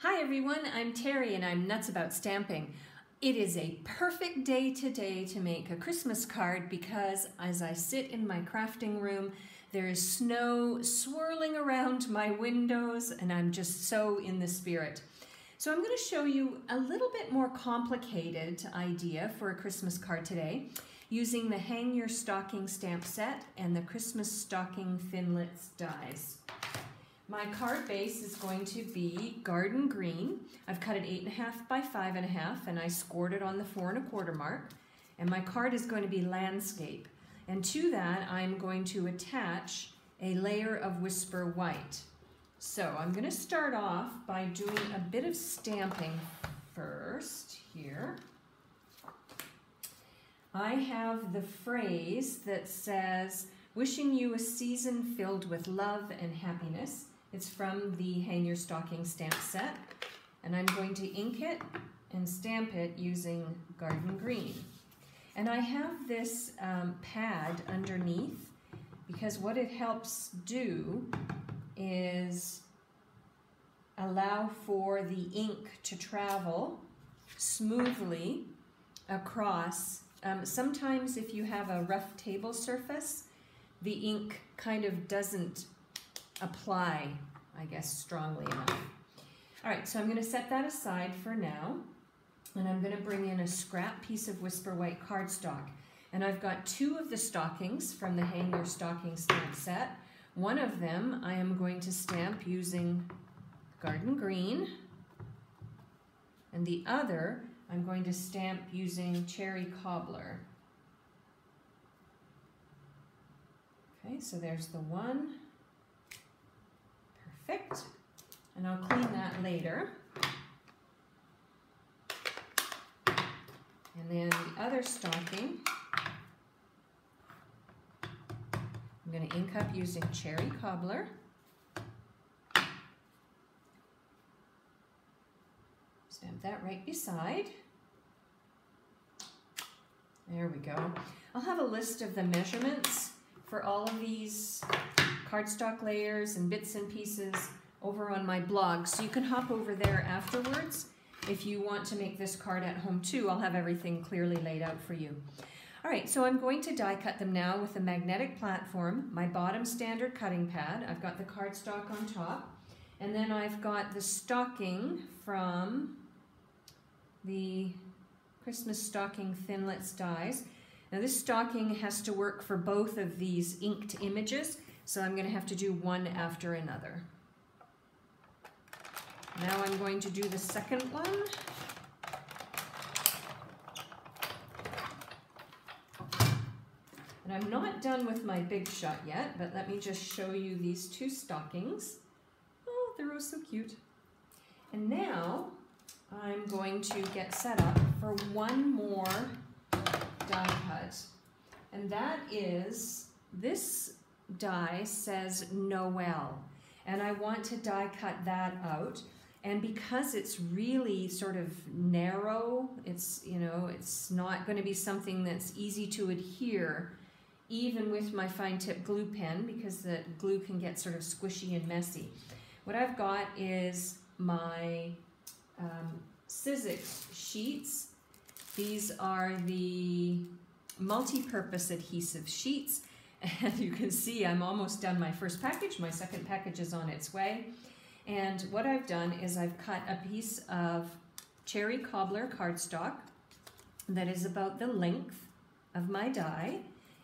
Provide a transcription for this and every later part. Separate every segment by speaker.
Speaker 1: Hi everyone, I'm Terry and I'm nuts about stamping. It is a perfect day today to make a Christmas card because as I sit in my crafting room, there is snow swirling around my windows and I'm just so in the spirit. So I'm going to show you a little bit more complicated idea for a Christmas card today using the Hang Your Stocking stamp set and the Christmas Stocking Thinlits dies. My card base is going to be garden green. I've cut it 8.5 by 5.5 and I scored it on the 4 1/4 mark. And my card is going to be landscape. And to that I'm going to attach a layer of Whisper White. So I'm going to start off by doing a bit of stamping first here. I have the phrase that says, "Wishing you a season filled with love and happiness." It's from the Hang Your Stocking stamp set, and I'm going to ink it and stamp it using garden green. And I have this pad underneath because what it helps do is allow for the ink to travel smoothly across. Sometimes if you have a rough table surface, the ink kind of doesn't apply, I guess, strongly enough. All right, so I'm going to set that aside for now, and I'm going to bring in a scrap piece of Whisper White cardstock. And I've got 2 of the stockings from the Hang Your Stocking stamp set. One of them I am going to stamp using garden green, and the other I'm going to stamp using cherry cobbler. Okay, so there's the one. Perfect. And I'll clean that later. And then the other stocking, I'm going to ink up using cherry cobbler. Stamp that right beside. There we go. I'll have a list of the measurements for all of these cardstock layers and bits and pieces over on my blog, so you can hop over there afterwards if you want to make this card at home too. I'll have everything clearly laid out for you. All right, so I'm going to die cut them now with a magnetic platform, my bottom standard cutting pad. I've got the cardstock on top, and then I've got the stocking from the Christmas Stocking Thinlits dies. Now this stocking has to work for both of these inked images, so I'm going to have to do one after another. Now I'm going to do the second one. And I'm not done with my big shot yet, but let me just show you these 2 stockings. Oh, they're oh so cute. And now I'm going to get set up for one more die cut. And that is, this die says Noel, and I want to die cut that out. And because it's really sort of narrow, it's, you know, it's not going to be something that's easy to adhere even with my fine tip glue pen, because the glue can get sort of squishy and messy. What I've got is my Adhesive Sheets. These are the multi-purpose adhesive sheets. And you can see I'm almost done my first package. My second package is on its way. And what I've done is I've cut a piece of cherry cobbler cardstock that is about the length of my die.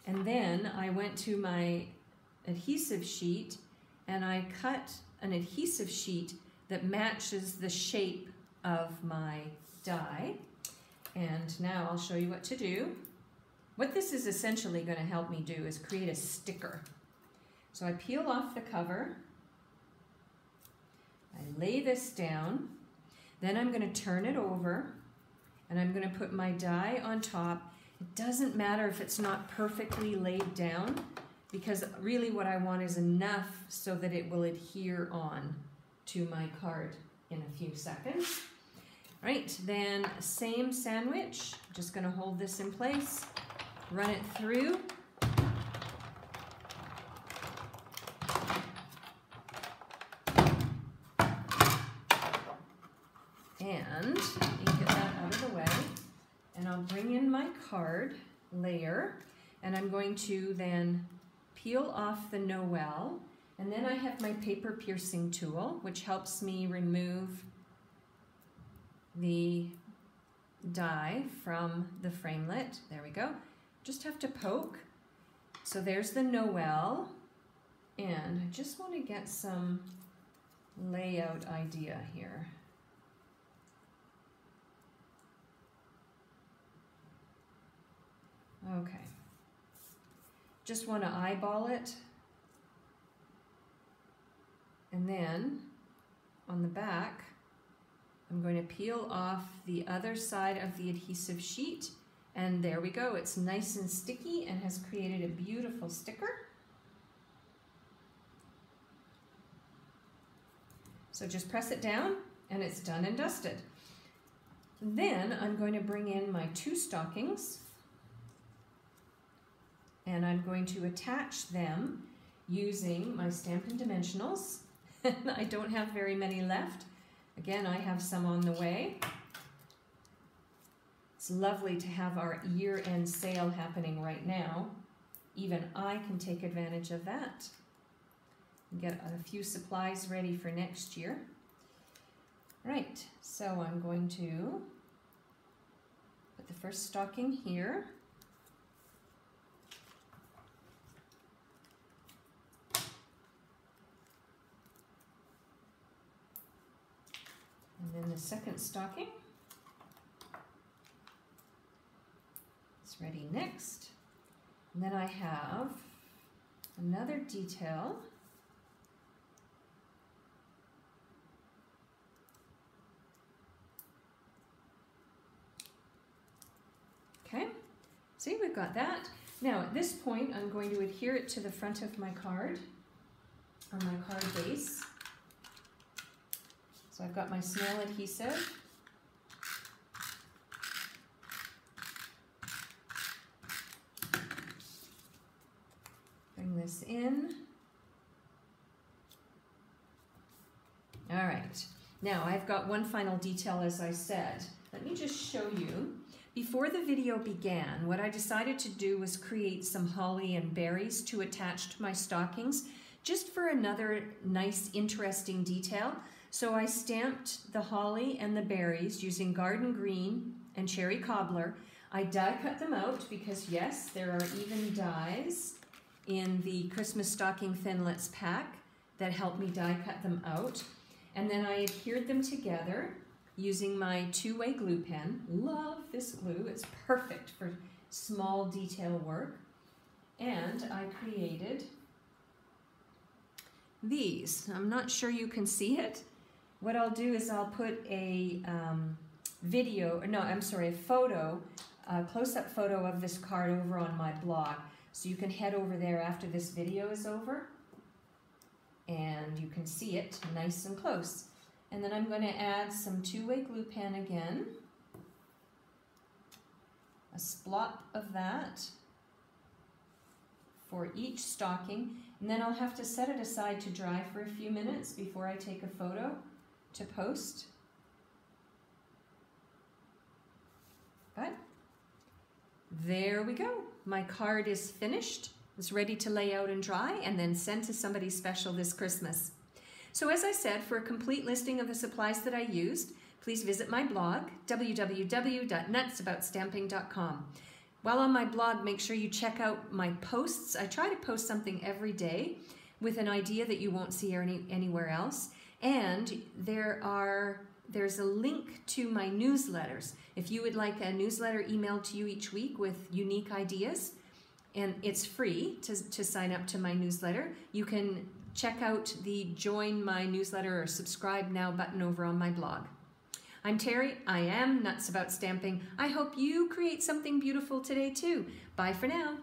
Speaker 1: And then I went to my adhesive sheet and I cut an adhesive sheet that matches the shape of my die. And now I'll show you what to do. What this is essentially going to help me do is create a sticker. So I peel off the cover, I lay this down, then I'm going to turn it over, and I'm going to put my die on top. It doesn't matter if it's not perfectly laid down, because really what I want is enough so that it will adhere on to my card in a few seconds. All right, then same sandwich. I'm just going to hold this in place. Run it through. get that out of the way. And I'll bring in my card layer, and I'm going to then peel off the Noel, and then I have my paper piercing tool, which helps me remove the die from the framelit. There we go. Just have to poke. So there's the Noel, and I just want to get some layout idea here. Okay, just want to eyeball it, and then on the back I'm going to peel off the other side of the adhesive sheet, and there we go. It's nice and sticky and has created a beautiful sticker. So just press it down and it's done and dusted. Then I'm going to bring in my 2 stockings, and I'm going to attach them using my Stampin' Dimensionals. I don't have very many left. Again, I have some on the way. It's lovely to have our year-end sale happening right now. Even I can take advantage of that. Get a few supplies ready for next year. Right, so I'm going to put the first stocking here. And then the second stocking is ready next. And then I have another detail. Okay, see, we've got that. Now at this point I'm going to adhere it to the front of my card, on my card base. So I've got my snail adhesive. Bring this in. All right, now I've got one final detail, as I said. Let me just show you. Before the video began, what I decided to do was create some holly and berries to attach to my stockings, just for another nice, interesting detail. So I stamped the holly and the berries using garden green and cherry cobbler. I die cut them out because yes, there are even dies in the Christmas stocking thinlits pack that help me die cut them out. And then I adhered them together using my 2-way glue pen. Love this glue, it's perfect for small detail work. And I created these. I'm not sure you can see it. What I'll do is I'll put a photo, a close-up photo of this card over on my blog. So you can head over there after this video is over and you can see it nice and close. And then I'm going to add some 2-way glue pen again, a splot of that for each stocking, and then I'll have to set it aside to dry for a few minutes before I take a photo to post. But there we go. My card is finished. It's ready to lay out and dry and then send to somebody special this Christmas. So as I said, for a complete listing of the supplies that I used, please visit my blog, www.nutsaboutsstamping.com. While on my blog, make sure you check out my posts. I try to post something every day with an idea that you won't see anywhere else. And there's a link to my newsletters. If you would like a newsletter emailed to you each week with unique ideas, and it's free to sign up to my newsletter, you can check out the Join My Newsletter or Subscribe Now button over on my blog. I'm Terry. I am Nuts About Stamping. I hope you create something beautiful today too. Bye for now.